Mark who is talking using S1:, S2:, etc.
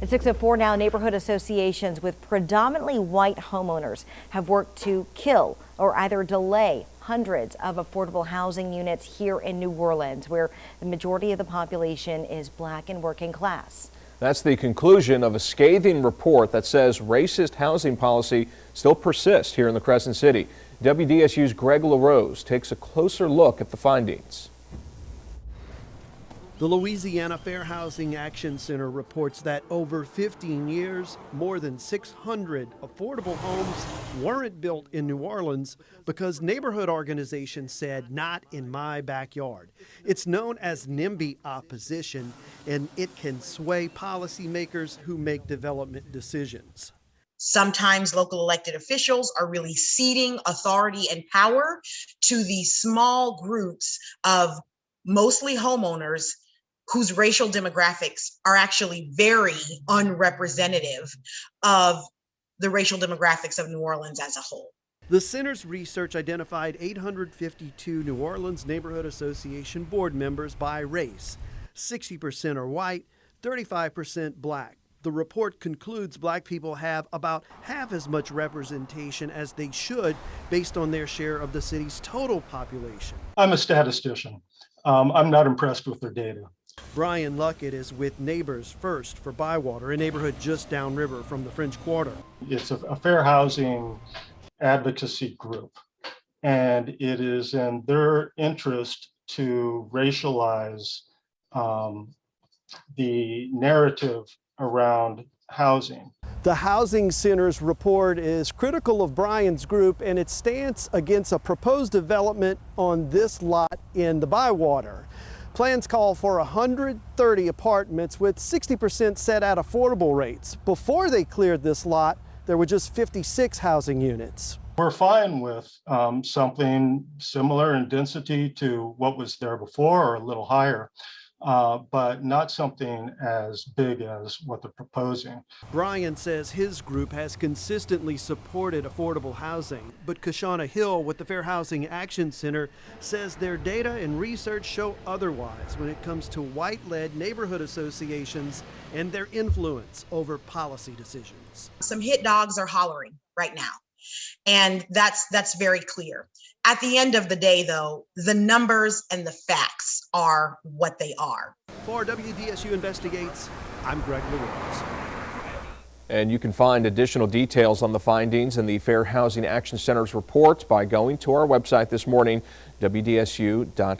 S1: At 6:04 now, neighborhood associations with predominantly white homeowners have worked to kill or either delay hundreds of affordable housing units here in New Orleans, where the majority of the population is black and working class.
S2: That's the conclusion of a scathing report that says racist housing policy still persists here in the Crescent City. WDSU's Greg LaRose takes a closer look at the findings.
S3: The Louisiana Fair Housing Action Center reports that over 15 years, more than 600 affordable homes weren't built in New Orleans because neighborhood organizations said, "Not in my backyard." It's known as NIMBY opposition, and it can sway policymakers who make development decisions.
S4: Sometimes local elected officials are really ceding authority and power to these small groups of mostly homeowners whose racial demographics are actually very unrepresentative of the racial demographics of New Orleans as a whole.
S3: The center's research identified 852 New Orleans Neighborhood Association board members by race. 60% are white, 35% black. The report concludes black people have about half as much representation as they should based on their share of the city's total population.
S5: I'm a statistician. I'm not impressed with their data.
S3: Brian Luckett is with Neighbors First for Bywater, a neighborhood just downriver from the French Quarter.
S5: It's a fair housing advocacy group, and it is in their interest to racialize the narrative around housing.
S3: The Housing Center's report is critical of Brian's group and its stance against a proposed development on this lot in the Bywater. Plans call for 130 apartments with 60% set at affordable rates. Before they cleared this lot, there were just 56 housing units.
S5: We're fine with something similar in density to what was there before or a little higher, but not something as big as what they're proposing.
S3: Brian says his group has consistently supported affordable housing, but Kashana Hill with the Fair Housing Action Center says their data and research show otherwise when it comes to white-led neighborhood associations and their influence over policy decisions.
S4: Some hit dogs are hollering right now, and that's very clear. At the end of the day, though, the numbers and the facts are what they are.
S3: For WDSU Investigates, I'm Greg LaRose.
S2: And you can find additional details on the findings in the Fair Housing Action Center's report by going to our website this morning, WDSU.com.